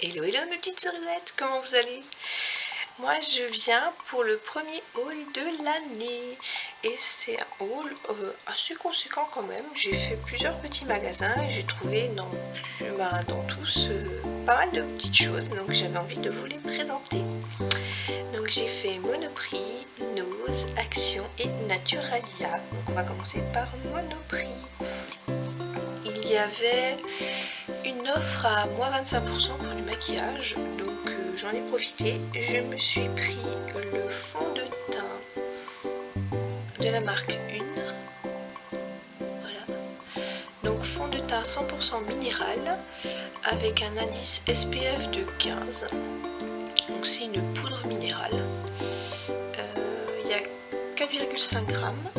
Hello hello mes petites cerisettes, comment vous allez? Moi je viens pour le premier haul de l'année et c'est un haul assez conséquent quand même. J'ai fait plusieurs petits magasins et j'ai trouvé dans tous pas mal de petites choses, donc j'avais envie de vous les présenter. Donc j'ai fait Monoprix, Nose, Action et Naturalia. Donc on va commencer par Monoprix. Il y avait une offre à moins 25% pour du maquillage, donc j'en ai profité. Je me suis pris le fond de teint de la marque Une. Voilà. Donc fond de teint 100% minéral avec un indice SPF de 15. Donc c'est une poudre minérale. Il y a 4,5 grammes.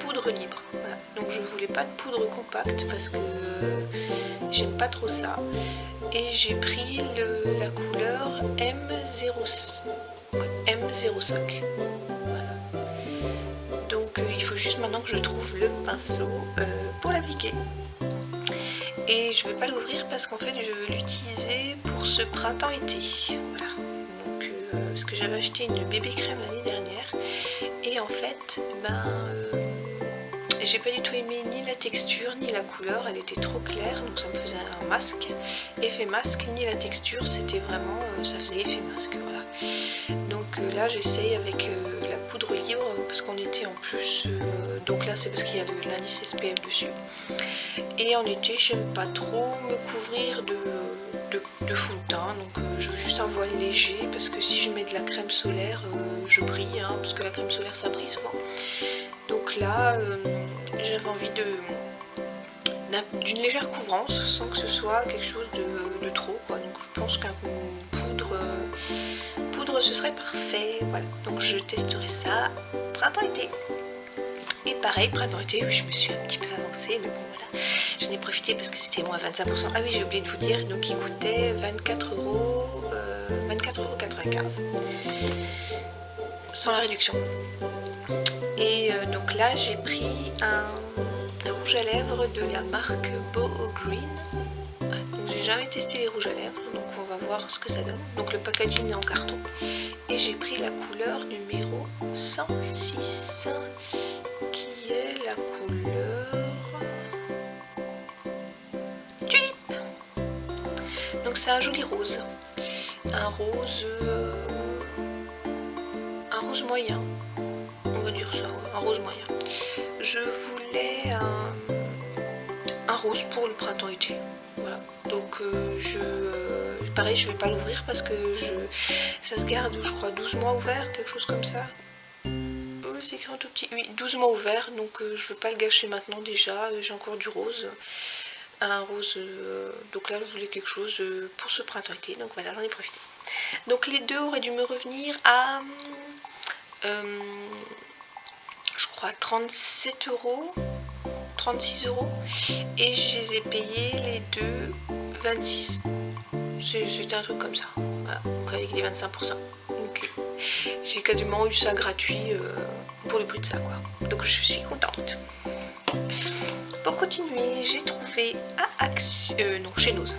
Poudre libre. Voilà. Donc je voulais pas de poudre compacte parce que j'aime pas trop ça. Et j'ai pris la couleur M05. Voilà. Donc il faut juste maintenant que je trouve le pinceau pour l'appliquer. Et je vais pas l'ouvrir parce qu'en fait je veux l'utiliser pour ce printemps-été. Voilà. Donc parce que j'avais acheté une bébé crème l'année dernière et en fait j'ai pas du tout aimé ni la texture ni la couleur, elle était trop claire, donc ça me faisait un masque, effet masque, ni la texture, c'était vraiment, ça faisait effet masque, voilà. Donc là j'essaye avec la poudre libre, parce qu'en été en plus, donc là c'est parce qu'il y a l'indice SPF dessus. Et en été j'aime pas trop me couvrir de fond de teint, donc je veux juste un voile léger, parce que si je mets de la crème solaire, je brille, hein, parce que la crème solaire ça brille souvent. Donc là, j'avais envie d'une légère couvrance sans que ce soit quelque chose de trop, quoi. Donc je pense qu'un poudre ce serait parfait. Voilà, donc je testerai ça printemps-été. Et pareil, printemps-été, je me suis un petit peu avancée, mais bon voilà, j'en ai profité parce que c'était moins 25%. Ah oui, j'ai oublié de vous dire, donc il coûtait 24,95 €, sans la réduction. Et donc là j'ai pris un rouge à lèvres de la marque Boho Green. Donc j'ai jamais testé les rouges à lèvres, donc on va voir ce que ça donne. Donc le packaging est en carton. Et j'ai pris la couleur numéro 106 qui est la couleur Tulipe. Donc c'est un joli rose. Un rose moyen. On va dire ça, un rose moyen. Je voulais un rose pour le printemps-été. Voilà. Donc pareil, je vais pas l'ouvrir parce que ça se garde, je crois, 12 mois ouvert, quelque chose comme ça. C'est écrit un tout petit. Oui, 12 mois ouvert, donc je veux pas le gâcher maintenant déjà. J'ai encore du rose. Un rose. Donc là, je voulais quelque chose pour ce printemps-été. Donc voilà, j'en ai profité. Donc les deux auraient dû me revenir à. Je crois 37 €, 36 € et je les ai payés les deux 26. C'était un truc comme ça, voilà. Donc avec les 25%. Donc j'ai quasiment eu ça gratuit pour le prix de ça, quoi. Donc je suis contente. Pour continuer, j'ai trouvé à Action, non, chez Nose.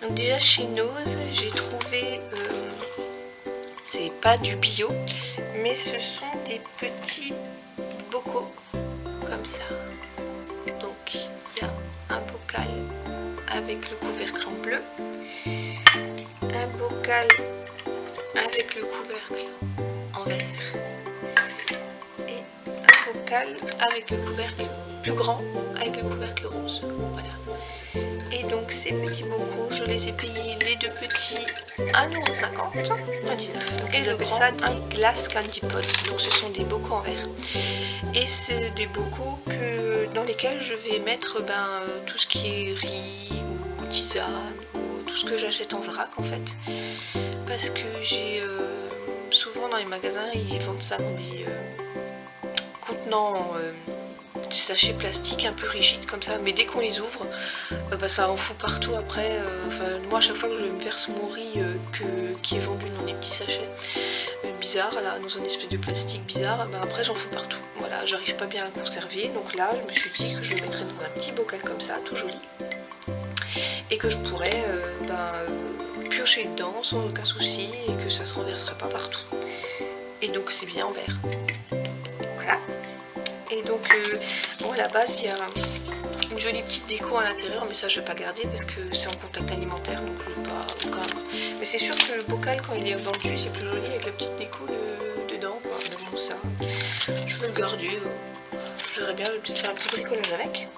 Donc déjà chez Nose, j'ai trouvé c'est pas du bio, mais ce sont des petits bocaux comme ça. Donc il y a un bocal avec le couvercle en bleu, un bocal avec le couvercle en vert et un bocal avec le couvercle plus grand avec le couvercle rose. Voilà. Et donc ces petits bocaux, je les ai payés les deux petits 1,50 €, 1,19 €. Et ils appellent ça des glass candy pots. Donc ce sont des bocaux en verre. Et c'est des bocaux dans lesquels je vais mettre tout ce qui est riz ou tisane ou tout ce que j'achète en vrac en fait. Parce que j'ai souvent dans les magasins ils vendent ça dans des contenants. Des sachets plastiques un peu rigides comme ça, mais dès qu'on les ouvre, ça en fout partout après. Moi à chaque fois que je me verse mon riz qui est vendu dans des petits sachets bizarres, là, dans une espèce de plastique bizarre, après j'en fous partout. Voilà, j'arrive pas bien à le conserver, donc là je me suis dit que je le mettrais dans un petit bocal comme ça, tout joli. et que je pourrais piocher dedans sans aucun souci et que ça se renversera pas partout. Et donc c'est bien en verre. Voilà. Et donc bon, à la base il y a une jolie petite déco à l'intérieur, mais ça je vais pas garder parce que c'est en contact alimentaire, donc je vais pas quand même. Mais c'est sûr que le bocal quand il est vendu c'est plus joli avec la petite déco dedans quoi. Mais bon, ça je veux le garder. J'aurais bien peut-être faire un petit bricolage avec.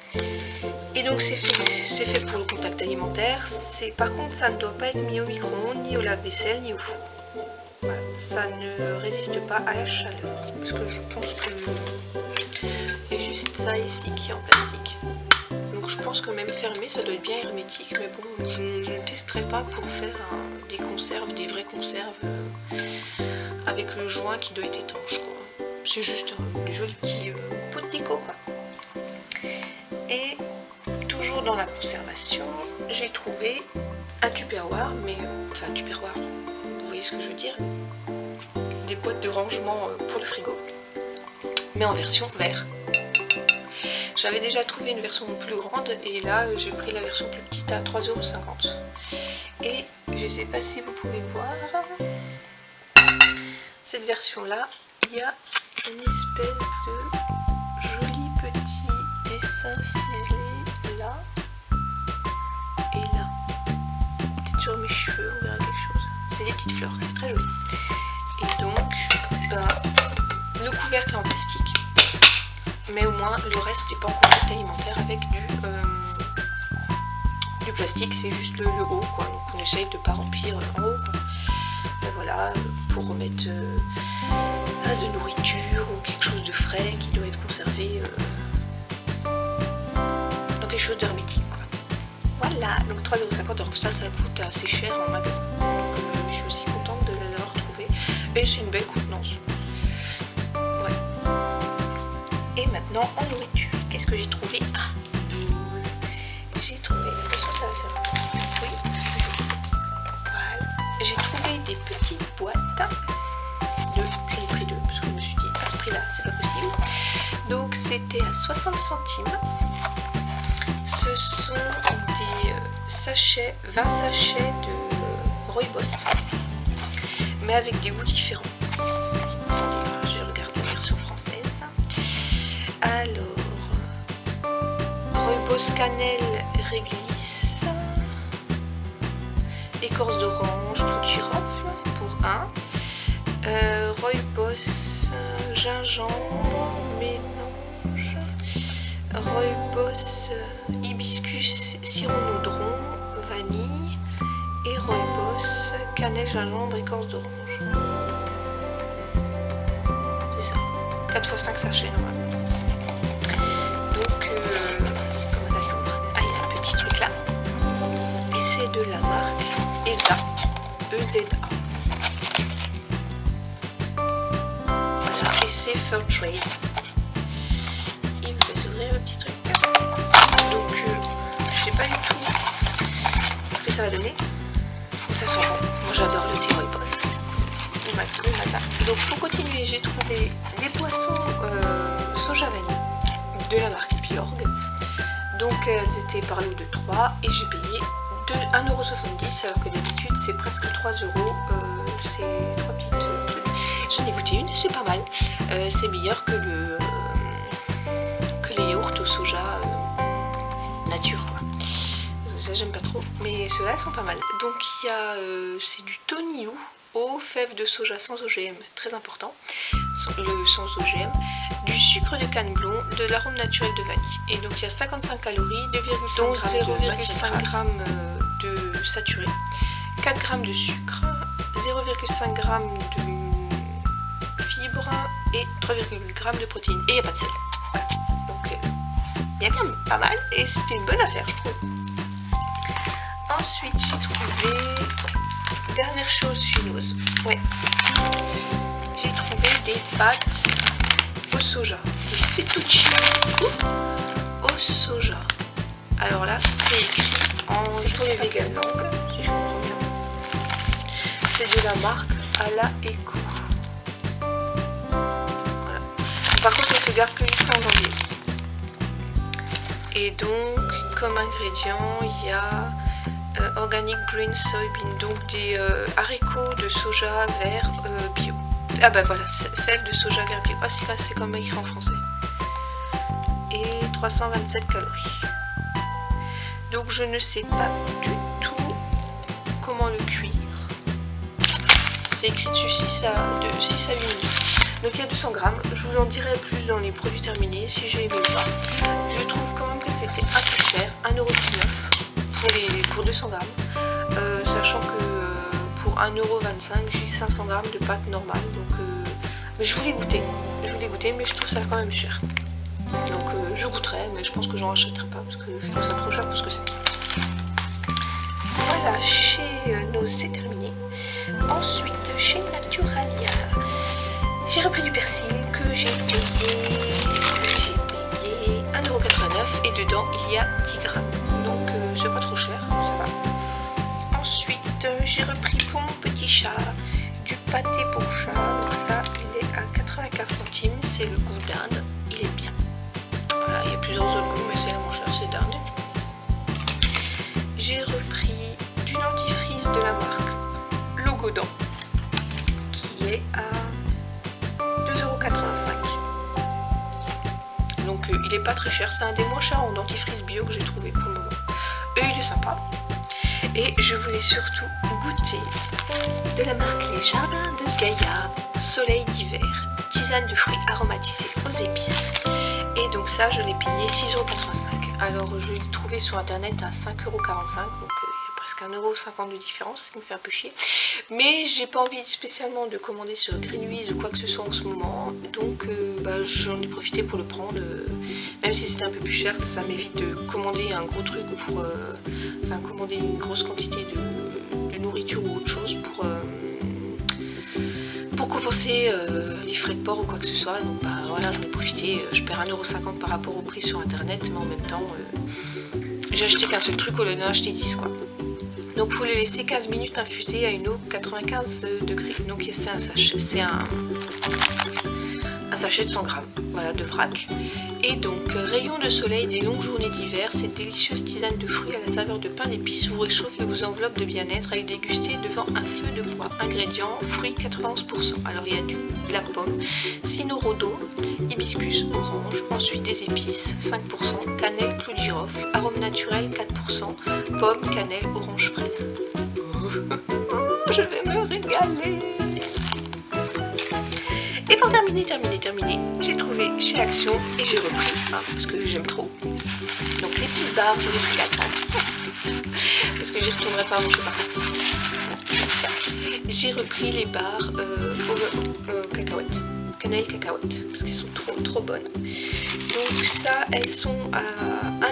Et donc c'est fait pour le contact alimentaire. Par contre ça ne doit pas être mis au micro-ondes, ni au lave-vaisselle, ni au four. Voilà. Ça ne résiste pas à la chaleur. Parce que je pense que il y a juste ça ici qui est en plastique. Donc je pense que même fermé ça doit être bien hermétique. Mais bon, je ne testerai pas pour faire des conserves, des vraies conserves avec le joint qui doit être étanche quoi. C'est juste des jolis petits pots de déco quoi. Et toujours dans la conservation, j'ai trouvé un tupperware, mais enfin un tupperware, vous voyez ce que je veux dire, des boîtes de rangement pour le frigo, mais en version verre. J'avais déjà trouvé une version plus grande et là j'ai pris la version plus petite à 3,50 €. Et je sais pas si vous pouvez voir, cette version là, il y a une espèce de joli petit dessin ciselé là et là. Peut-être sur mes cheveux, on verra quelque chose. C'est des petites fleurs, c'est très joli. Et donc, le couvercle est en plastique, mais au moins le reste n'est pas en contact alimentaire avec du plastique, c'est juste le haut quoi. Donc on essaye de ne pas remplir en haut quoi. Et voilà, pour remettre un reste de nourriture ou quelque chose de frais qui doit être conservé dans quelque chose d'hermétique quoi. Voilà, donc 3,50 €, alors que ça coûte assez cher en magasin. Donc je suis aussi contente de les avoir trouvées. Et c'est une belle contenance. Ouais. Et maintenant en nourriture, qu'est-ce que j'ai trouvé? Ah, j'ai trouvé, attention ça va faire oui. Voilà. J'ai trouvé des petites boîtes de, j'en ai pris deux parce que je me suis dit à ce prix là c'est pas possible. Donc c'était à 60 centimes. Ce sont des sachets, 20 sachets de Rooibos, mais avec des goûts différents. Attendez, je regarde la version française. Alors, Rooibos cannelle réglisse, écorce d'orange, clou de girofle pour 1. Rooibos gingembre, mélange. Rooibos hibiscus cironodron, vanille. Et Rooibos cannelle, gingembre, écorce d'orange. C'est ça. 4 x 5 sachets normalement. Donc, comment ça s'ouvre? Ah, il y a un petit truc là. Et c'est de la marque EZA. EZA. Voilà, et c'est Fair Trade. Il me fait s'ouvrir le petit truc. Donc, je sais pas du tout ce que ça va donner. Ça sent bon. Moi j'adore le thé Rooibos. Donc pour continuer, j'ai trouvé des poissons soja vanille de la marque Bjorg. Donc elles étaient par lot de 3 et j'ai payé 1,70 € alors que d'habitude c'est presque 3 €. C'est 3 petites. J'en ai goûté une, c'est pas mal. C'est meilleur que les yaourts au soja nature quoi. Ça j'aime pas trop, mais ceux-là sont pas mal. Donc il y a c'est du Toniou aux fèves de soja sans OGM, très important, le sans OGM, du sucre de canne blond, de l'arôme naturel de vanille. Et donc il y a 55 calories, 0,5 g de saturé, 4 g de sucre, 0,5 g de fibres et 3,8 g de protéines. Et il n'y a pas de sel. Voilà. Donc il y a quand même pas mal et c'était une bonne affaire je trouve. Ensuite, j'ai trouvé, dernière chose chinoise, ouais, j'ai trouvé des pâtes au soja, des fettuccine au soja. Alors là, c'est écrit en japonais vegan langue, si je comprends bien. C'est de la marque Ala Eco. Voilà. Par contre, ça se garde plus jusqu'en janvier. Et donc, comme ingrédient, il y a Organic Green Soybean, donc des haricots de soja vert bio. Ah bah voilà, fèves de soja vert bio. Ah c'est comme écrit en français. Et 327 calories. Donc je ne sais pas du tout comment le cuire. C'est écrit dessus 6 à 8 minutes. Donc il y a 200 grammes. Je vous en dirai plus dans les produits terminés si j'ai aimé ou pas. Je trouve quand même que c'était un peu cher, 1,19€ pour 200 grammes. Sachant que pour 1,25€, j'ai 500 grammes de pâte normale. Donc mais je voulais goûter, mais je trouve ça quand même cher. Donc je goûterai, mais je pense que j'en achèterai pas parce que je trouve ça trop cher pour ce que c'est. Voilà, chez Nose c'est terminé. Ensuite, chez Naturalia, j'ai repris du persil que j'ai payé 1,89€ et dedans il y a 10 grammes. Donc c'est pas trop cher, ça va. Ensuite, j'ai repris pour mon petit chat du pâté pour chat. Donc ça, il est à 95 centimes, c'est le goût d'Inde, il est bien. Voilà, il y a plusieurs autres goûts, mais c'est la moins chère, c'est d'Inde. J'ai repris du dentifrice de la marque Logodan, qui est à 2,85€. Donc il est pas très cher, c'est un des moins chers en dentifrice bio que j'ai trouvé pour le moment. Et il est sympa. Et je voulais surtout goûter de la marque Les Jardins de Gaïa, Soleil d'hiver, tisane de fruits aromatisés aux épices. Et donc ça, je l'ai payé 6,85€. Alors je l'ai trouvé sur internet à 5,45€, donc il y a presque 1,50€ de différence, ça me fait un peu chier. Mais j'ai pas envie spécialement de commander sur Greenwiz ou quoi que ce soit en ce moment, donc j'en ai profité pour le prendre, même si c'était un peu plus cher, ça m'évite de commander un gros truc pour, commander une grosse quantité de nourriture ou autre chose pour compenser les frais de port ou quoi que ce soit. Donc voilà, j'en ai profité, je perds 1,50€ par rapport au prix sur internet, mais en même temps j'ai acheté qu'un seul truc au lieu d'en acheter 10 quoi. Donc il faut le laisser 15 minutes infuser à une eau 95 degrés. Donc c'est un sachet de 100 grammes, voilà, de vrac. Et donc rayon de soleil des longues journées d'hiver, cette délicieuse tisane de fruits à la saveur de pain d'épices vous réchauffe et vous enveloppe de bien-être à y déguster devant un feu de bois. Ingrédients, fruits 91%. Alors il y a de la pomme, cynorrhodon, hibiscus, orange, ensuite des épices 5%, cannelle, clou de girofle, arôme naturel 4%, pomme, cannelle, orange, fraise. Je vais me régaler. Et pour terminer, j'ai trouvé chez Action et j'ai repris, parce que j'aime trop. Donc les petites barres, je les régale, parce que j'y retournerai pas manger partout. J'ai repris les barres cacahuètes, cannelle cacahuètes, parce qu'elles sont trop bonnes. Donc ça, elles sont à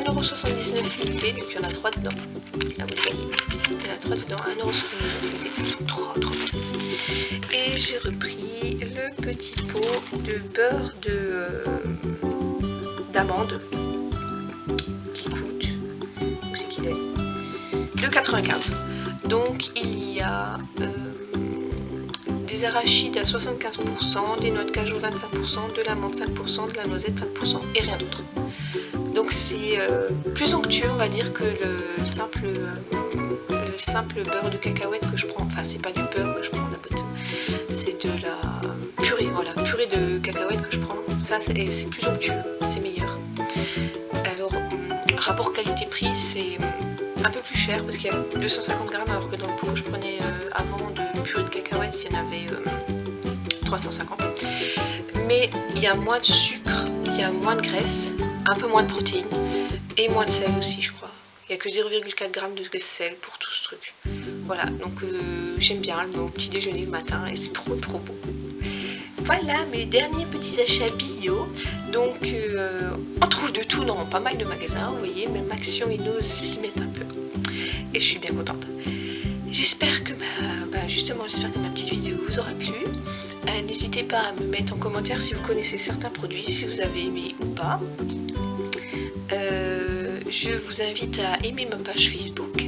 1,79€ l'unité, donc il y en a 3 dedans. La bouteille, il y en a 3 dedans, 1,79€ l'unité, elles sont trop bonnes. Et j'ai repris le petit pot de beurre d'amande qui coûte, où c'est qu'il est, 2,95€. Donc il y a des arachides à 75%, des noix de cajou 25%, de l'amande 5%, de la noisette 5% et rien d'autre. Donc c'est plus onctueux on va dire que le simple beurre de cacahuète que je prends. Enfin c'est pas du beurre que je prends la botte, c'est de la purée, voilà, purée de cacahuètes que je prends. Ça c'est plus onctueux, c'est meilleur. Alors rapport qualité-prix c'est un peu plus cher parce qu'il y a 250 grammes alors que dans le pot que je prenais avant de purée de cacahuètes il y en avait 350. Mais il y a moins de sucre, il y a moins de graisse, un peu moins de protéines et moins de sel aussi je crois. Il n'y a que 0,4 g de sel pour tout ce truc. Voilà, donc j'aime bien le petit déjeuner le matin et c'est trop beau. Voilà mes derniers petits achats bio. Donc on trouve de tout dans pas mal de magasins, vous voyez, même Action et Nose s'y mettent un peu. Et je suis bien contente. J'espère que j'espère que ma petite vidéo vous aura plu. N'hésitez pas à me mettre en commentaire si vous connaissez certains produits, si vous avez aimé ou pas. Je vous invite à aimer ma page Facebook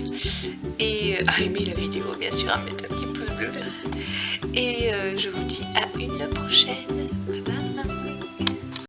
et à aimer la vidéo, bien sûr, à mettre un petit pouce bleu. Et je vous dis à une prochaine.